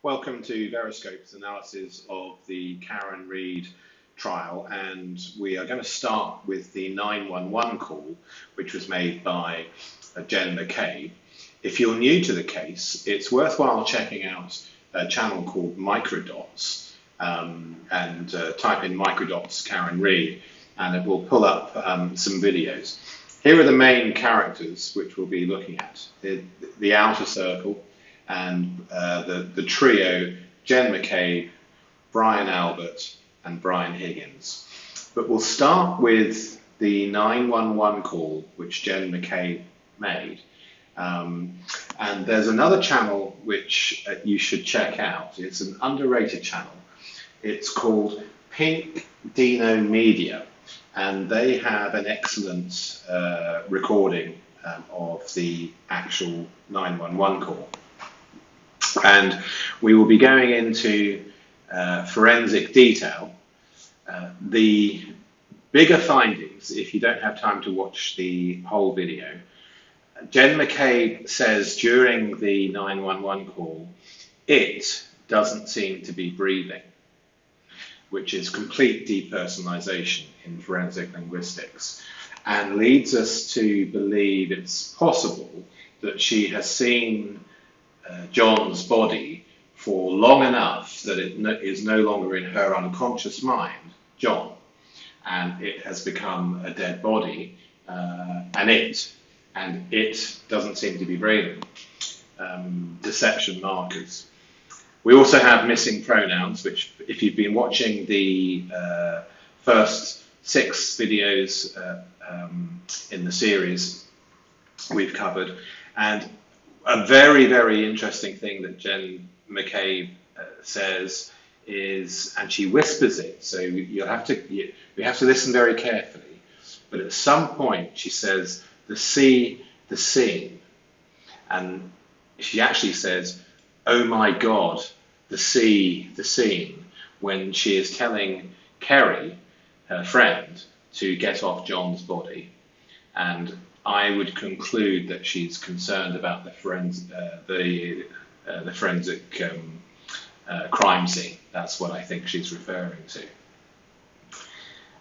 Welcome to Veriscope's analysis of the Karen Reid trial, and we are going to start with the 911 call, which was made by Jen McCabe. If you're new to the case, it's worthwhile checking out a channel called Microdots, and type in Microdots Karen Reid, and it will pull up some videos. Here are the main characters which we'll be looking at. The outer circle, and the trio, Jen McCabe, Brian Albert, and Brian Higgins. But we'll start with the 911 call, which Jen McCabe made. And there's another channel which you should check out. It's an underrated channel. It's called Pink Dino Media, and they have an excellent recording of the actual 911 call. And we will be going into forensic detail. The bigger findings, if you don't have time to watch the whole video, Jen McCabe says during the 911 call, it doesn't seem to be breathing, which is complete depersonalization in forensic linguistics, and leads us to believe it's possible that she has seen John's body for long enough that it is no longer in her unconscious mind, John, and it has become a dead body, and it doesn't seem to be breathing. Deception markers. We also have missing pronouns, which, if you've been watching the first 6 videos in the series, we've covered. And a very, very interesting thing that Jen McCabe says is, and she whispers it, so you have to listen very carefully. But at some point, she says, "the sea, the scene," and she actually says, "Oh my God, the sea, the scene," when she is telling Kerry, her friend, to get off John's body. And I would conclude that she's concerned about the forensic crime scene. That's what I think she's referring to.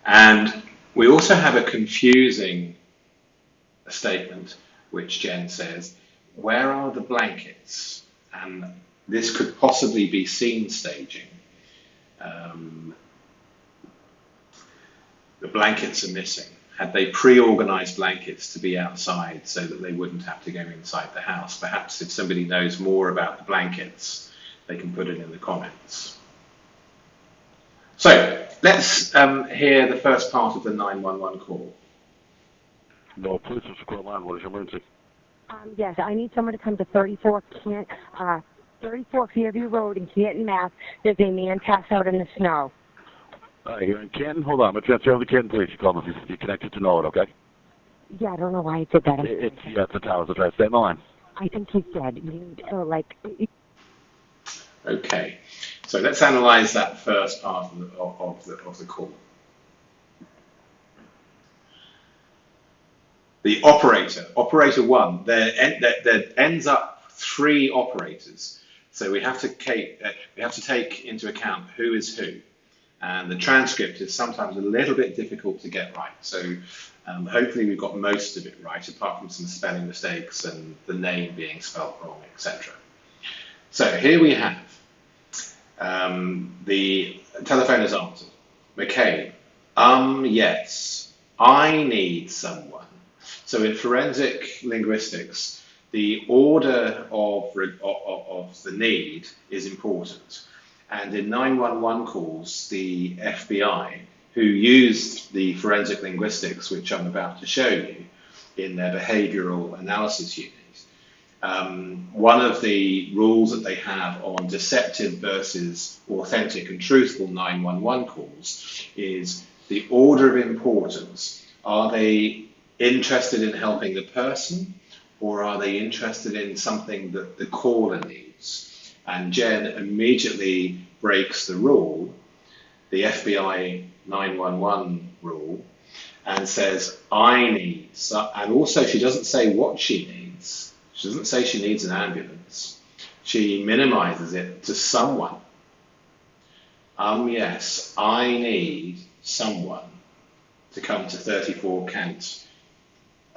And we also have a confusing statement, which Jen says, "Where are the blankets?" And this could possibly be scene staging. The blankets are missing. Had they pre-organized blankets to be outside so that they wouldn't have to go inside the house? Perhaps if somebody knows more about the blankets, they can put it in the comments. So let's hear the first part of the 911 call. No, police is call line. What is your emergency? Yes, I need someone to come to 34 Fairview Road in Canton, Mass. There's a man passed out in the snow. Here in Canton? Hold on. I'm going to transfer over to Canton Police. You call them if you're connected to know it, okay? Yeah, I don't know why I did that. It's the towers. That's right. Stay on the line. I think he's dead. Okay, so let's analyze that first part of the call. The operator 1, there ends up 3 operators. So we have to take into account who is who. And the transcript is sometimes a little bit difficult to get right. So hopefully we've got most of it right, apart from some spelling mistakes and the name being spelled wrong, etc. So here we have the telephone is answered. McCabe, yes, I need someone. So in forensic linguistics, the order of the need is important. And in 911 calls, the FBI, who used the forensic linguistics, which I'm about to show you, in their behavioral analysis unit, one of the rules that they have on deceptive versus authentic and truthful 911 calls is the order of importance. Are they interested in helping the person, or are they interested in something that the caller needs? And Jen immediately breaks the rule, the FBI 911 rule, and says, I need, and also she doesn't say what she needs. She doesn't say she needs an ambulance. she minimizes it to someone. Yes, I need someone to come to 34 Kent,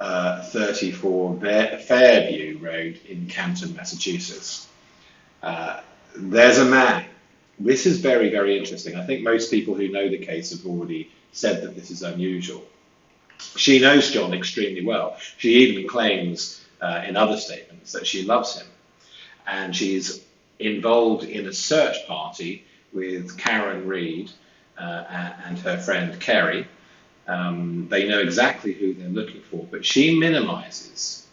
34 Fairview Road in Canton, Massachusetts. There's a man. This is very, very interesting. I think most people who know the case have already said that this is unusual. She knows John extremely well. She even claims in other statements that she loves him. And she's involved in a search party with Karen Reed and her friend Kerry. They know exactly who they're looking for, but she minimizes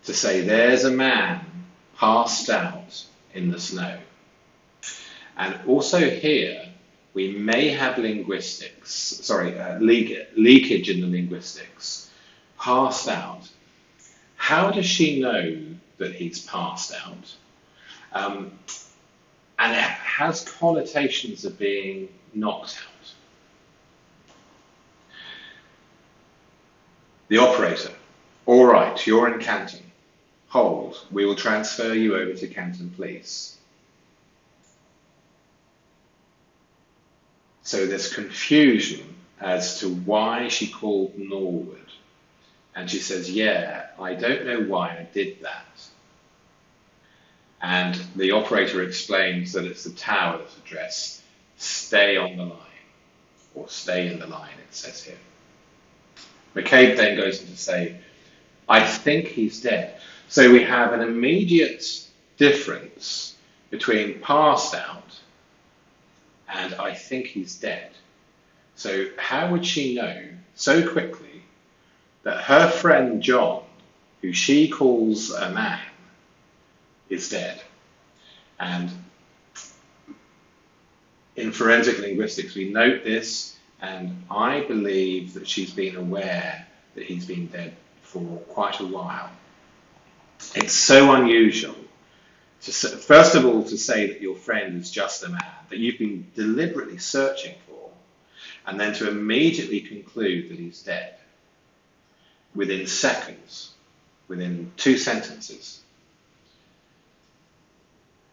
to say there's a man passed out in the snow. And also here, we may have leakage in the linguistics. Passed out. How does she know that he's passed out? And it has connotations of being knocked out. The operator. All right, you're in Canton. Hold. We will transfer you over to Canton Police. So there's confusion as to why she called Norwood. And she says, yeah, I don't know why I did that. And the operator explains that it's the tower's address. Stay on the line, or stay in the line, it says here. McCabe then goes on to say, I think he's dead. So we have an immediate difference between passed out and I think he's dead. So how would she know so quickly that her friend John, who she calls a man, is dead? And in forensic linguistics, we note this, and I believe that she's been aware that he's been dead for quite a while. It's so unusual, first of all, to say that your friend is just a man that you've been deliberately searching for, and then to immediately conclude that he's dead within seconds, within 2 sentences.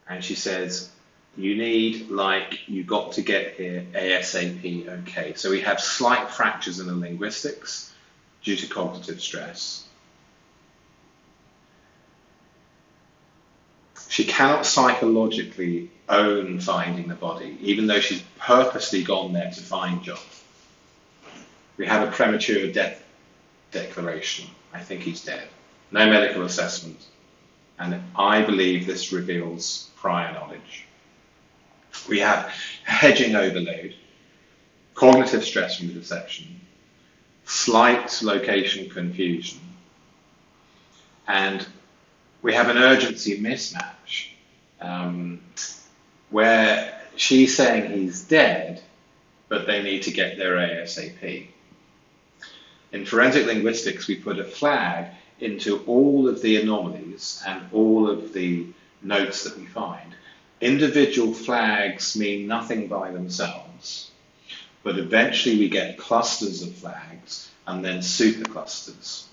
And she says, you got to get here ASAP, okay. So we have slight fractures in the linguistics due to cognitive stress. She cannot psychologically own finding the body, even though she's purposely gone there to find John. We have a premature death declaration. I think he's dead. No medical assessment. And I believe this reveals prior knowledge. We have hedging overload, cognitive stress from the deception, slight location confusion, and we have an urgency mismatch where she's saying he's dead, but they need to get there ASAP. In forensic linguistics, we put a flag into all of the anomalies and all of the notes that we find. Individual flags mean nothing by themselves, but eventually we get clusters of flags and then superclusters.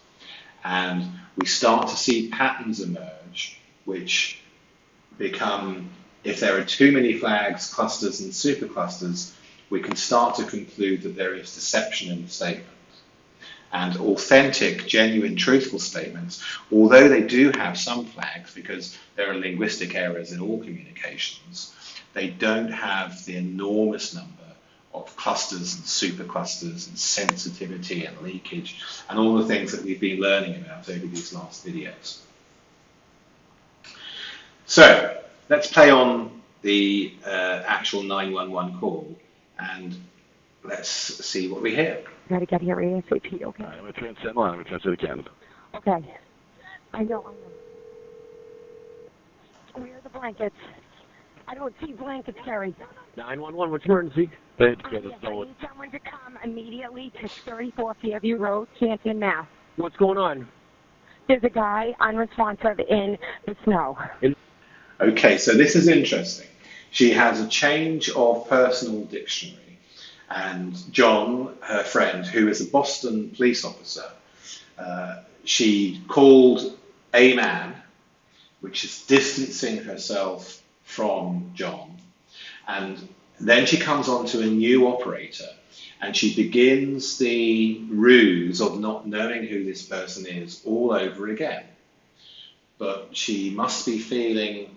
And we start to see patterns emerge, which become, if there are too many flags, clusters, and superclusters, we can start to conclude that there is deception in the statement. And authentic, genuine, truthful statements, although they do have some flags because there are linguistic errors in all communications, they don't have the enormous number of clusters and superclusters and sensitivity and leakage and all the things that we've been learning about over these last videos. So let's play on the actual 911 call and let's see what we hear. Gotta get here ASAP, okay? I'm going to transcend line. I'm going to transfer to Canada. Okay. I know. Where are the blankets? I don't see blankets, Kerry. 911, what's your emergency? Yes, I need someone to come immediately to 34 Fairview Road, Canton, Mass. What's going on? There's a guy unresponsive in the snow. Okay, so this is interesting. She has a change of personal dictionary. And John, her friend, who is a Boston police officer, she called a man which is distancing herself from John. And then she comes on to a new operator and she begins the ruse of not knowing who this person is all over again. But she must be feeling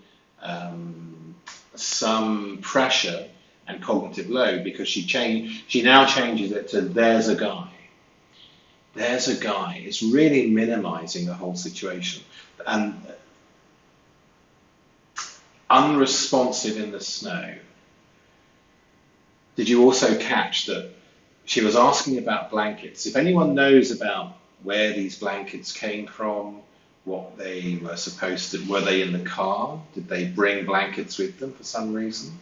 some pressure and cognitive load because she now changes it to "there's a guy." There's a guy. It's really minimizing the whole situation. And unresponsive in the snow. Did you also catch that she was asking about blankets? If anyone knows about where these blankets came from, what they were supposed to, were they in the car? Did they bring blankets with them for some reason?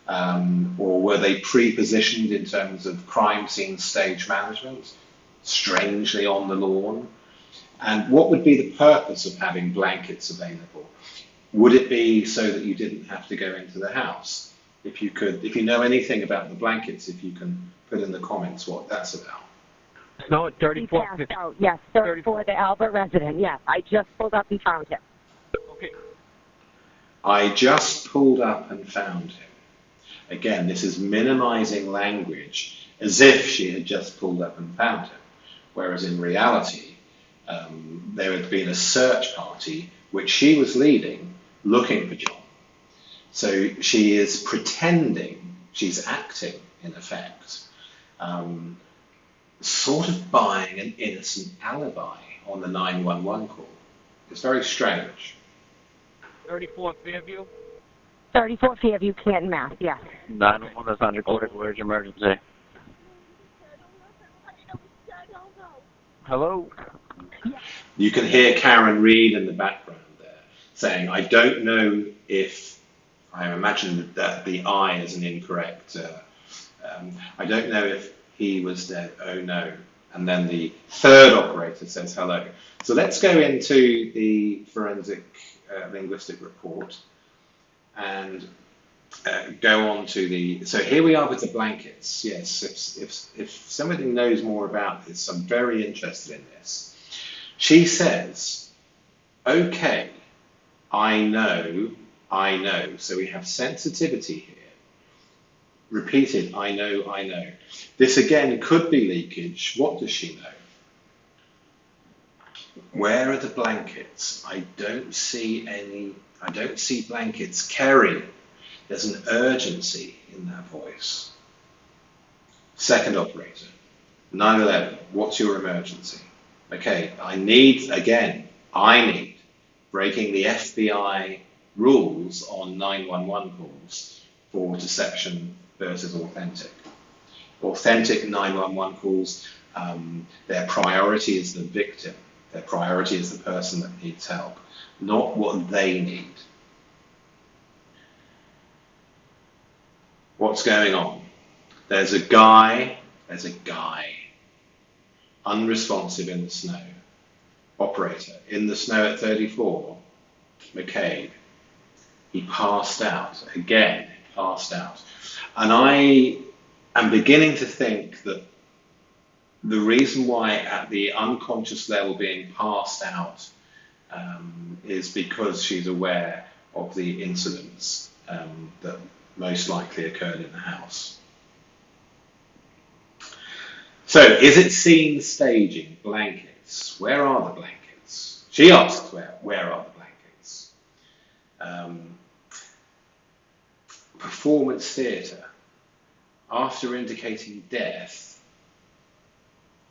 Or were they pre-positioned in terms of crime scene stage management, strangely on the lawn? And what would be the purpose of having blankets available? Would it be so that you didn't have to go into the house? If you know anything about the blankets, if you can put in the comments what that's about. No, He 34. passed out, yes, 34, the Albert resident, yes. I just pulled up and found him. Okay. I just pulled up and found him. Again, this is minimizing language as if she had just pulled up and found him, whereas in reality, there had been a search party which she was leading, looking for John. So she is pretending, she's acting in effect, sort of buying an innocent alibi on the 911 call. It's very strange. 34 Fairview. 34 Fairview, Canton, Mass, yes. 911 is on recorded. Where's your emergency? Hello? You can hear Karen Reed in the background there saying, I don't know if, I imagine that the I is an incorrect, I don't know if he was dead, oh no. And then the third operator says hello. So let's go into the forensic linguistic report and go on to the, so here we are with the blankets. Yes, if somebody knows more about this, I'm very interested in this. She says, okay, I know. So we have sensitivity here. Repeated, I know. This again could be leakage. What does she know? Where are the blankets? I don't see blankets. Kerry, there's an urgency in that voice. Second operator, 911, what's your emergency? Okay, I need, breaking the FBI rules on 911 calls for deception versus authentic. Authentic 911 calls, their priority is the victim. Their priority is the person that needs help, not what they need. What's going on? There's a guy, unresponsive in the snow. Operator, in the snow at 34, McCabe. He passed out. Again, passed out. And I am beginning to think that the reason why at the unconscious level being passed out is because she's aware of the incidents that most likely occurred in the house. So, is it scene staging? Blankets. Where are the blankets? She asks, where are the blankets? Performance theatre. After indicating death,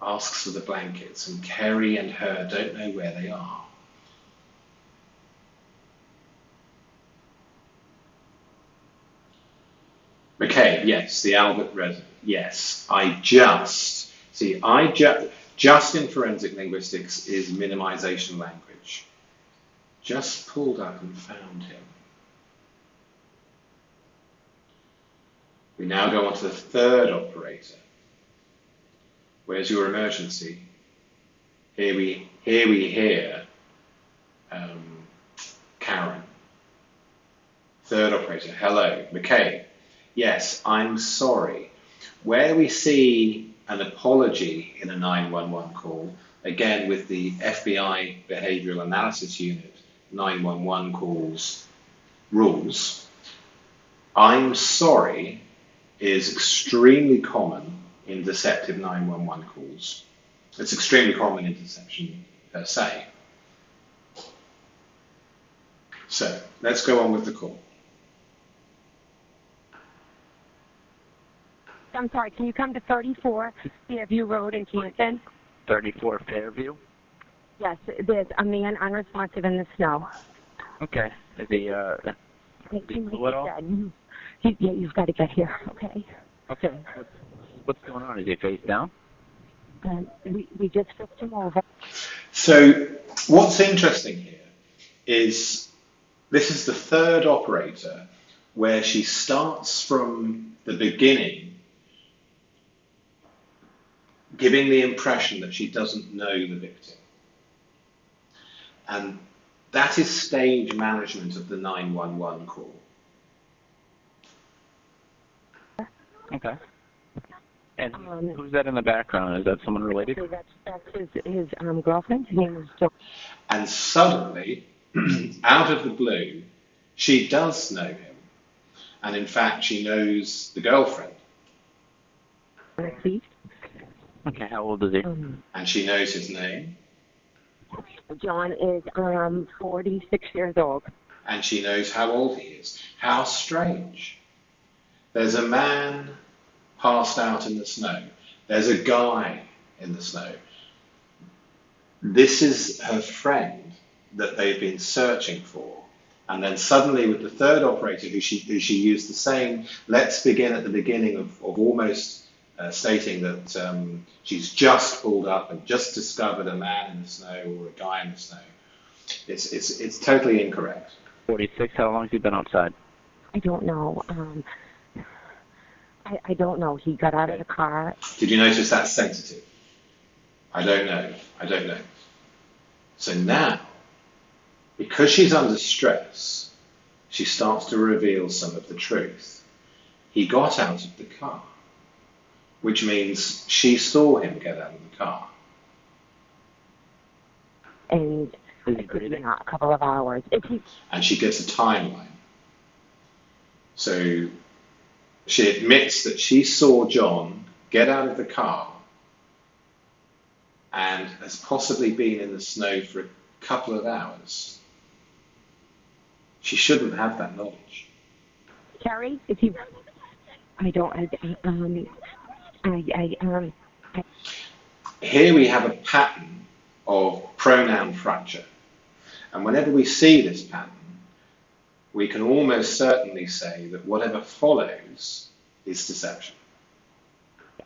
asks for the blankets, and Kerry and her don't know where they are. McCabe, yes, the Albert resident, yes. Just in forensic linguistics is minimization language. Just pulled up and found him. We now go on to the third operator. Where's your emergency? Here we hear Karen. Third operator, hello, McCabe. Yes, I'm sorry. Where we see an apology in a 911 call, again with the FBI Behavioral Analysis Unit 911 calls rules, I'm sorry is extremely common in deceptive 911 calls. It's extremely common in deception per se. So let's go on with the call. I'm sorry, can you come to 34 Fairview Road in Canton? 34 Fairview? Yes, there's a man unresponsive in the snow. Okay. Is he, blue at all? Yeah, you've got to get here, okay? Okay. What's going on? Is he face down? We just flipped him over. So what's interesting here is this is the third operator where she starts from the beginning, giving the impression that she doesn't know the victim. And that is stage management of the 911 call. Okay. And who's that in the background? Is that someone related? So that's his girlfriend. Her name is Jo. And suddenly, out of the blue, she does know him. And in fact, she knows the girlfriend. Please. Okay, how old is he? And she knows his name. John is 46 years old. And she knows how old he is. How strange. There's a man passed out in the snow. There's a guy in the snow. This is her friend that they've been searching for. And then suddenly with the third operator who she used the same, let's begin at the beginning of almost stating that she's just pulled up and just discovered a man in the snow or a guy in the snow. It's totally incorrect. 46, how long has he been outside? I don't know. I don't know. He got out of the car. Did you notice that's sensitive? I don't know. So now, because she's under stress, she starts to reveal some of the truth. He got out of the car, which means she saw him get out of the car. And a couple of hours. And she gives a timeline. So she admits that she saw John get out of the car and has possibly been in the snow for a couple of hours. She shouldn't have that knowledge. Carrie, if you, I don't, Here we have a pattern of pronoun fracture. And whenever we see this pattern, we can almost certainly say that whatever follows is deception.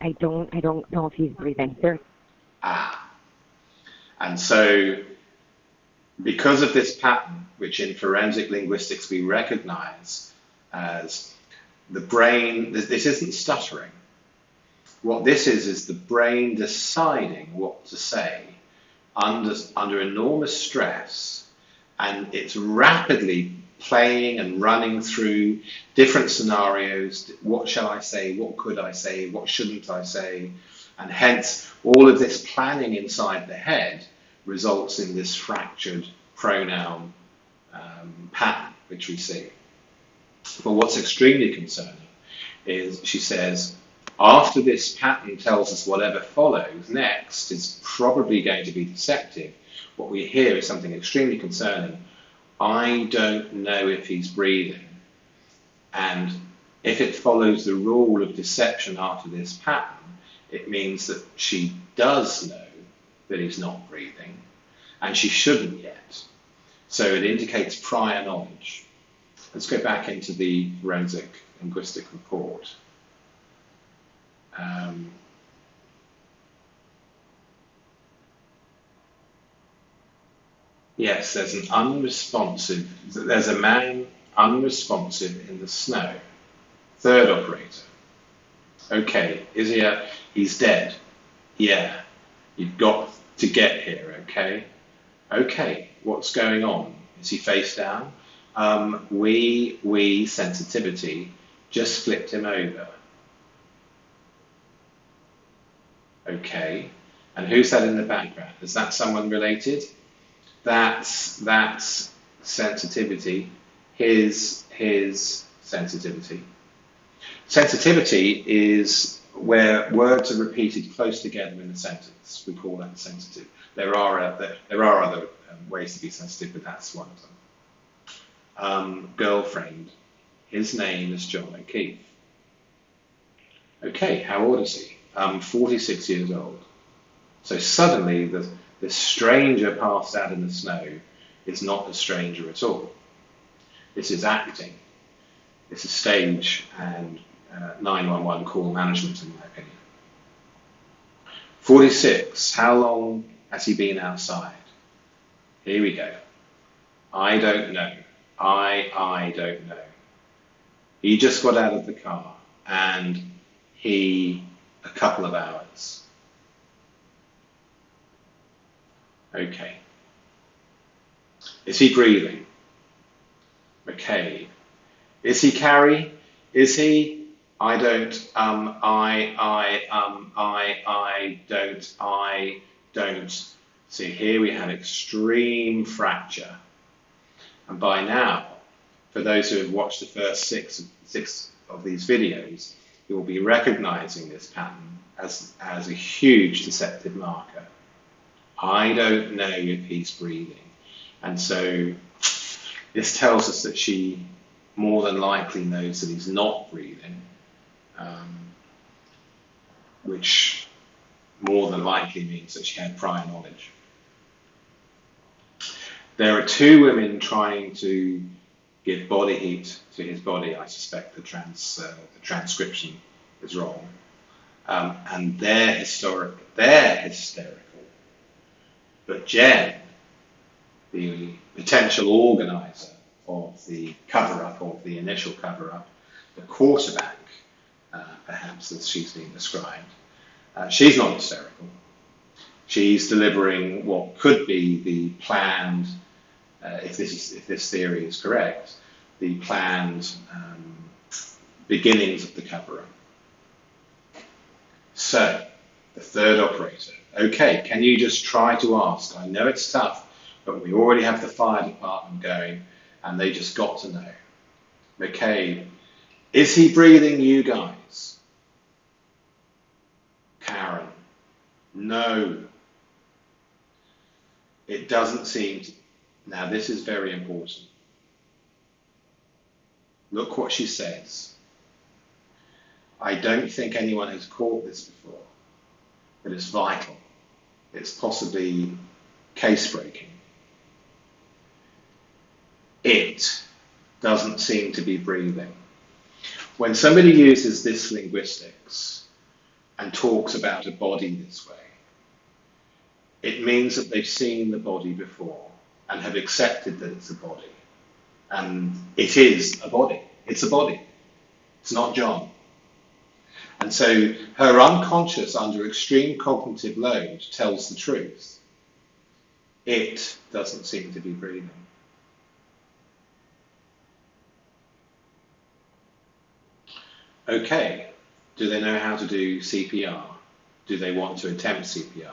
I don't know if he's breathing. And so, because of this pattern, which in forensic linguistics we recognize as the brain, this isn't stuttering. What this is the brain deciding what to say under enormous stress, and it's rapidly playing and running through different scenarios. What shall I say? What could I say? What shouldn't I say? And hence, all of this planning inside the head results in this fractured pronoun pattern, which we see. But what's extremely concerning is, she says, after this pattern tells us whatever follows next is probably going to be deceptive, what we hear is something extremely concerning. I don't know if he's breathing. And if it follows the rule of deception after this pattern, it means that she does know that he's not breathing, and she shouldn't yet. So it indicates prior knowledge. Let's go back into the forensic linguistic report. Yes, there's a man unresponsive in the snow. Third operator. Okay, he's dead. Yeah, you've got to get here, okay? Okay, what's going on? Is he face down? We sensitivity just flipped him over. Okay, and who's that in the background? Is that someone related? That's sensitivity, his sensitivity. Sensitivity is where words are repeated close together in a sentence. We call that sensitive. There are other ways to be sensitive, but that's one of them. Girlfriend. His name is John O'Keefe. Okay, how old is he? 46 years old. So suddenly the stranger passed out in the snow is not a stranger at all. This is acting. It's a stage and 911 call management, in my opinion. 46. How long has he been outside? Here we go. I don't know. I don't know. He just got out of the car and a couple of hours. Okay. Is he breathing? McCabe. Is he Carrie? Is he? I don't, I don't. See, here we have extreme fracture. And by now, for those who have watched the first six of these videos, you will be recognizing this pattern as a huge deceptive marker. I don't know if he's breathing. And so this tells us that she more than likely knows that he's not breathing, which more than likely means that she had prior knowledge. There are two women trying to give body heat to his body. I suspect the transcription is wrong. And they're hysterical. But Jen, the potential organizer of the cover-up, of the initial cover-up, the quarterback, perhaps as she's been described, she's not hysterical. She's delivering what could be the planned, if this theory is correct, the planned beginnings of the cover-up. So, the third operator. Okay, can you just try to ask? I know it's tough, but we already have the fire department going, and they just got to know. McCabe, is he breathing, you guys? Karen, no. It doesn't seem to. Now, this is very important. Look what she says. I don't think anyone has caught this before, but it's vital. It's possibly case-breaking. It doesn't seem to be breathing. When somebody uses this linguistics and talks about a body this way, it means that they've seen the body before and have accepted that it's a body. And it is a body. It's a body. It's not John. And so her unconscious under extreme cognitive load tells the truth. It doesn't seem to be breathing. Okay, do they know how to do CPR? Do they want to attempt CPR?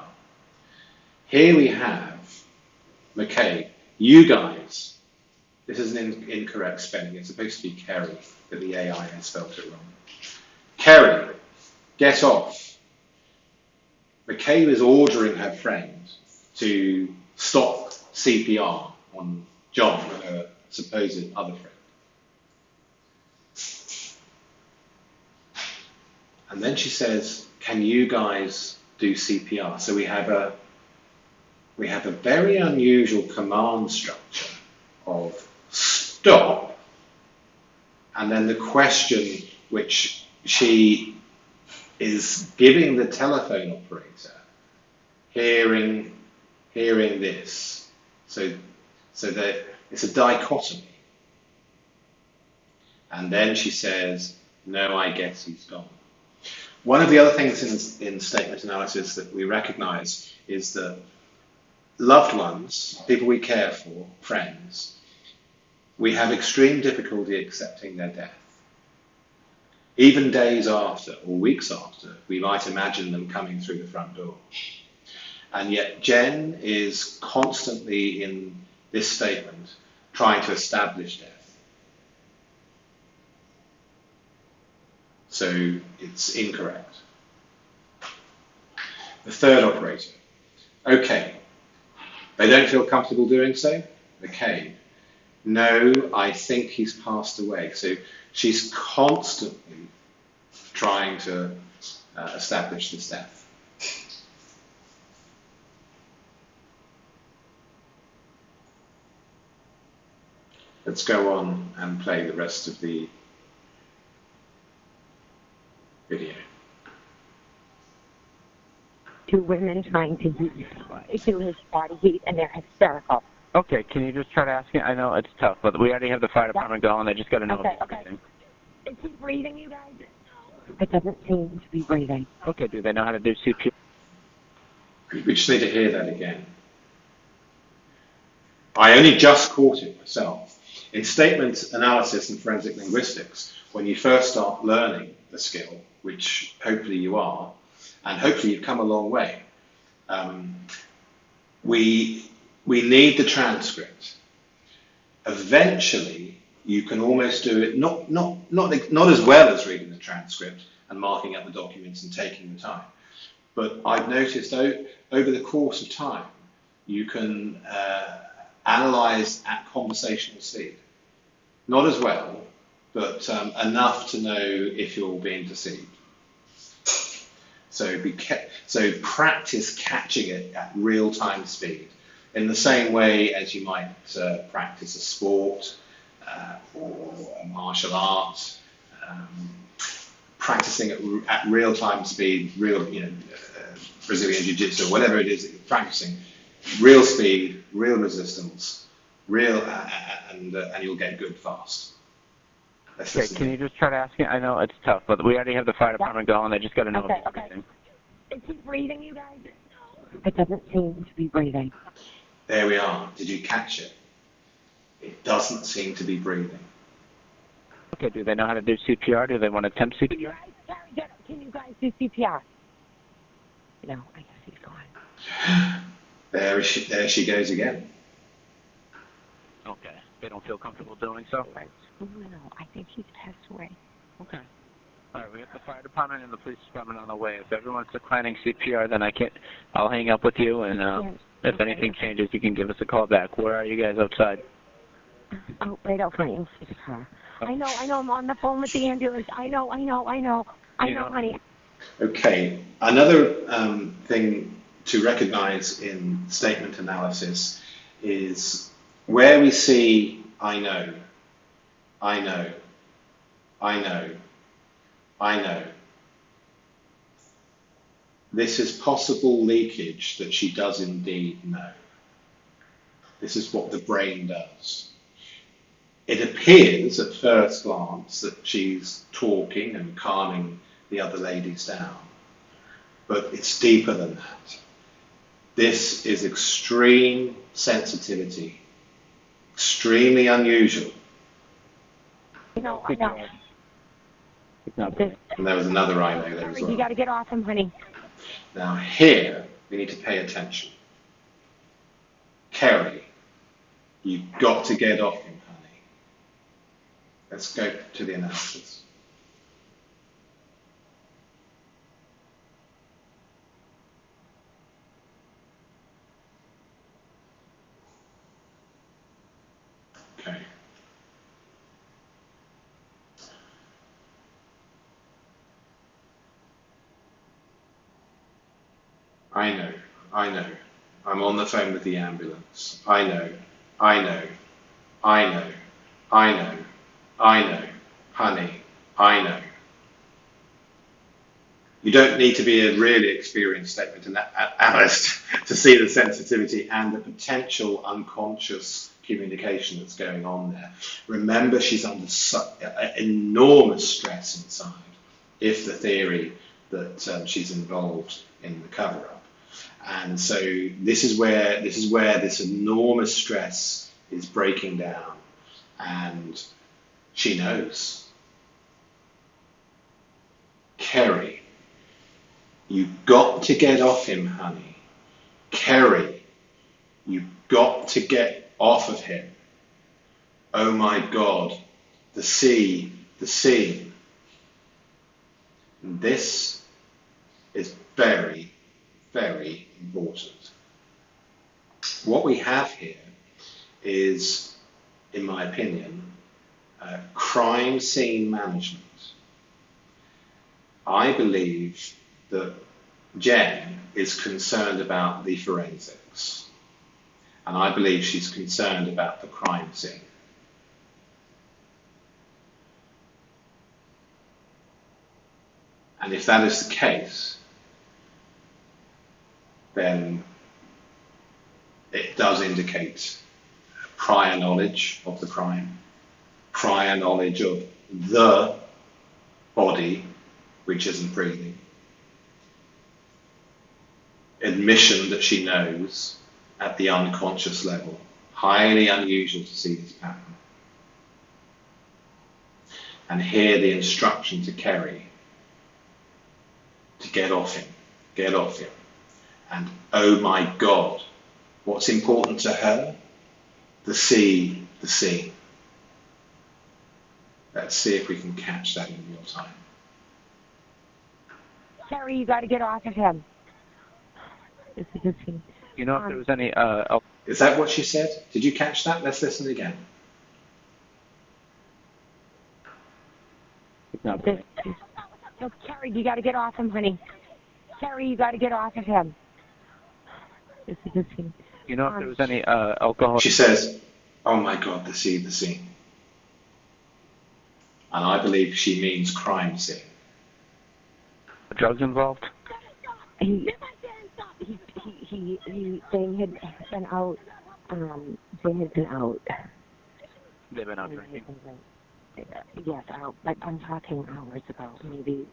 Here we have McCabe. You guys, this is an incorrect spelling. It's supposed to be Kerry, but the AI has spelled it wrong. Kerry, get off. McCabe is ordering her friend to stop CPR on John, her supposed other friend. And then she says, can you guys do CPR? So we have a very unusual command structure of stop, and then the question which she is giving the telephone operator, hearing this. So that it's a dichotomy. And then she says, no, I guess he's gone. One of the other things in statement analysis that we recognize is that loved ones, people we care for, friends, we have extreme difficulty accepting their death. Even days after or weeks after, we might imagine them coming through the front door. And yet Jen is constantly in this statement trying to establish death. So it's incorrect. The third operator. Okay. They don't feel comfortable doing so? Okay. No, I think he's passed away. So she's constantly trying to establish this death. Let's go on and play the rest of the video. Two women trying to do his body heat, and they're hysterical. Okay, can you just try to ask him? I know it's tough, but we already have the fire department going. They just got to know. Okay. Is he breathing, you guys? It doesn't seem to be breathing. Okay, do they know how to do CPR? We just need to hear that again. I only just caught it myself. In statement analysis and forensic linguistics, when you first start learning the skill, which hopefully you are, and hopefully you've come a long way, we need the transcript. Eventually, you can almost do it not as well as reading the transcript and marking up the documents and taking the time. But I've noticed over the course of time, you can analyze at conversational speed. Not as well, but enough to know if you're being deceived. So practice catching it at real-time speed, in the same way as you might practice a sport or a martial art. Practicing at real-time speed, Brazilian Jiu-Jitsu, whatever it is that you're practicing, real speed, real resistance, and you'll get good fast. Okay, can you just try to ask him? I know it's tough, but we already have the fire department going. They just got to know. Okay. Is he breathing, you guys? It doesn't seem to be breathing. There we are. Did you catch it? It doesn't seem to be breathing. Okay, do they know how to do CPR? Do they want to attempt CPR? Can you guys do CPR? No, I guess he's gone. There she goes again. Okay, they don't feel comfortable doing so? Right. No, I think he's passed away. Okay. All right, we got the fire department and the police department on the way. If everyone's declining CPR, then I'll hang up with you, and if anything changes, you can give us a call back. Where are you guys outside? Oh, right out front of his car. I know, I'm on the phone with the ambulance. I know, honey. Okay, another thing to recognize in statement analysis is where we see I know. This is possible leakage that she does indeed know. This is what the brain does. It appears at first glance that she's talking and calming the other ladies down, but it's deeper than that. This is extreme sensitivity, extremely unusual. I know. And there was another I know there as well. You got to get off him, honey. Now here, we need to pay attention. Kerry, you've got to get off him, honey. Let's go to the analysis. Okay. I know. I'm on the phone with the ambulance. I know. Honey, I know. You don't need to be a really experienced statement analyst to see the sensitivity and the potential unconscious communication that's going on there. Remember, she's under enormous stress inside, if the theory that she's involved in the cover-up. And so this is where this enormous stress is breaking down, and she knows. Kerry, you've got to get off him, honey. Kerry, you've got to get off of him. oh my God, the sea, the scene. And this is very, very important. What we have here is, in my opinion, crime scene management. I believe that Jen is concerned about the forensics, and I believe she's concerned about the crime scene. And if that is the case, then it does indicate prior knowledge of the crime, prior knowledge of the body which isn't breathing, admission that she knows at the unconscious level. Highly unusual to see this pattern. And hear the instruction to Kerry to get off him, get off him. And oh my God, what's important to her? The sea, the scene. Let's see if we can catch that in real time. Kerry, you got to get off of him. This is the scene. You know if there was any Is that what she said? Did you catch that? Let's listen again. no, No, Kerry, you got to get off him, honey. Kerry, you got to get off of him. This is the scene. you know if there was any alcohol? She says, oh my God, the sea, the scene. And I believe she means crime scene. Drugs involved? They had been out. They had been out. They've been out drinking. Yes, out. But I'm talking hours ago, maybe.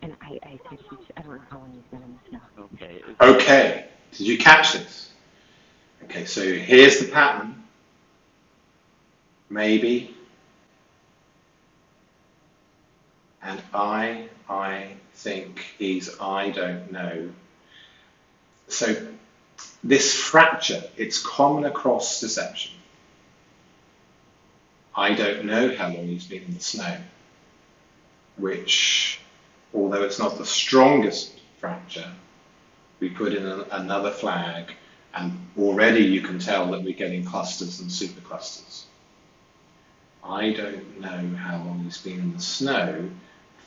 And I said I don't know how long he's been in the snow. Okay. Okay, did you catch this? Okay, so here's the pattern. Maybe. And I think he's I don't know. So this fracture, it's common across deception. I don't know how long he's been in the snow, which, although it's not the strongest fracture, we put in another flag, and already you can tell that we're getting clusters and superclusters. I don't know how long he's been in the snow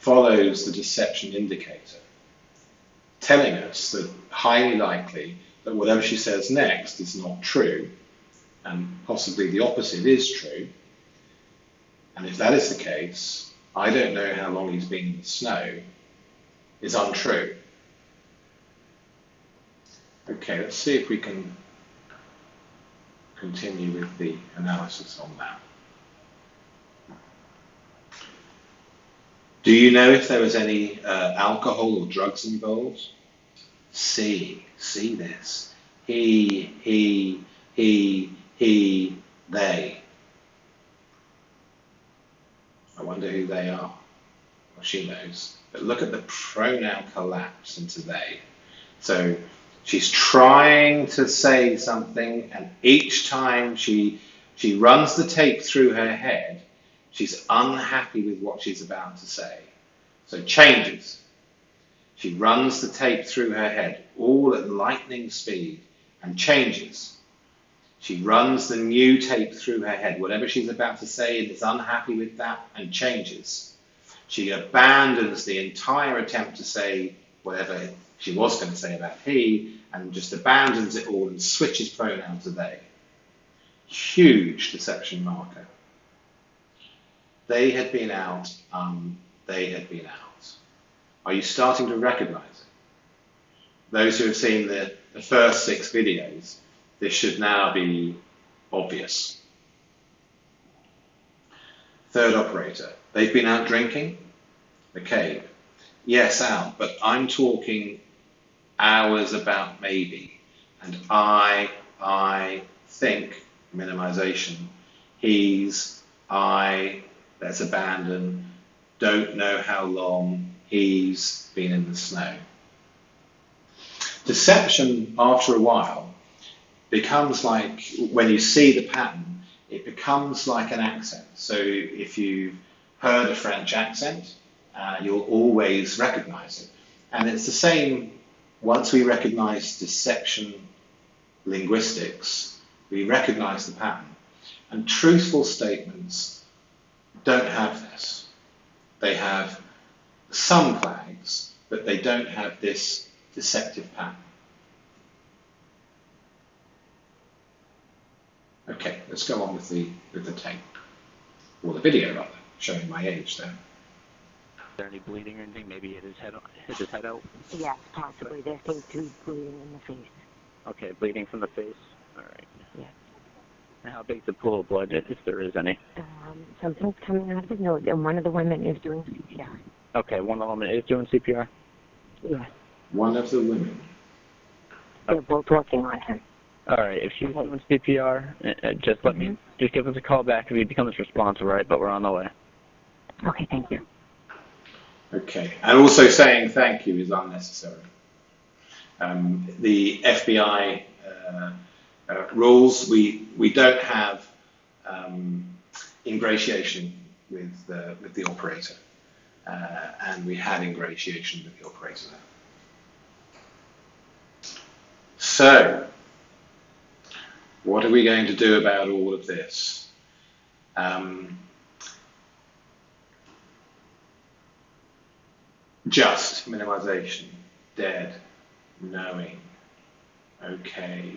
follows the deception indicator, telling us that highly likely that whatever she says next is not true, and possibly the opposite is true. And if that is the case, I don't know how long he's been in the snow is untrue. Okay, let's see if we can continue with the analysis on that. Do you know if there was any alcohol or drugs involved? See this. He, they. I wonder who they are. Well, she knows. But look at the pronoun collapse into they. So she's trying to say something, and each time she runs the tape through her head, she's unhappy with what she's about to say. So changes. She runs the tape through her head, all at lightning speed, and changes. She runs the new tape through her head. Whatever she's about to say and is unhappy with that, and changes. She abandons the entire attempt to say whatever she was going to say about he, and just abandons it all and switches pronoun to they. Huge deception marker. They had been out, they had been out. Are you starting to recognize it? Those who have seen the first 6 videos, this should now be obvious. Third operator, they've been out drinking? McCabe, yes, out, but I'm talking hours about maybe. And I think, minimization, he's, let's abandon, don't know how long, he's been in the snow. Deception, after a while, becomes like, when you see the pattern, it becomes like an accent. So if you've heard a French accent, you'll always recognize it. And it's the same once we recognize deception linguistics, we recognize the pattern. And truthful statements don't have this. They have some flags, but they don't have this deceptive pattern. Okay, let's go on with the tape, or the video rather, showing my age there. Is there any bleeding or anything? Maybe hit his head out? Yes, possibly. There seems to be bleeding in the face. Okay, bleeding from the face. All right. Yes. And how big's the pool of blood, if there is any? Something's coming out of his nose, and one of the women is doing CPR. Okay, one of the women is doing CPR? Yes. One of the women. They're both working on him. All right, if she's doing CPR, just let me, just give us a call back if he becomes responsive, right? But we're on the way. Okay, thank you. Okay, and also saying thank you is unnecessary. The FBI rules, we don't have ingratiation with the operator, and we had ingratiation with the operator there. So, what are we going to do about all of this? Just minimization, dead, knowing, okay.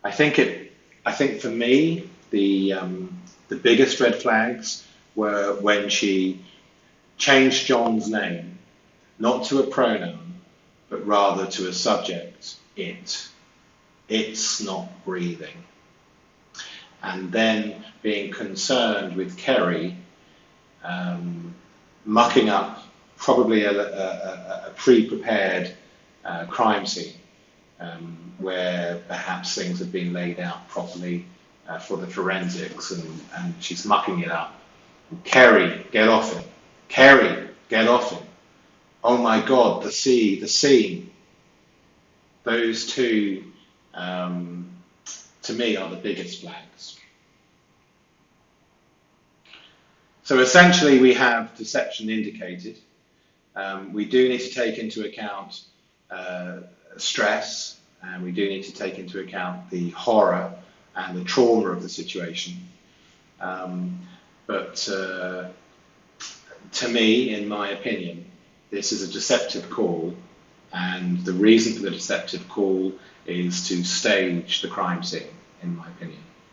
I think for me, the biggest red flags were when she changed John's name, not to a pronoun, but rather to a subject, it. It's not breathing. And then being concerned with Kerry mucking up probably a pre-prepared crime scene where perhaps things have been laid out properly for the forensics, and she's mucking it up. Kerry, get off him. Kerry, get off him. Oh my God, the scene. Those two, to me, are the biggest flags. So essentially, we have deception indicated. We do need to take into account stress, and we do need to take into account the horror and the trauma of the situation. But to me, in my opinion, this is a deceptive call, and the reason for the deceptive call is to stage the crime scene, in my opinion.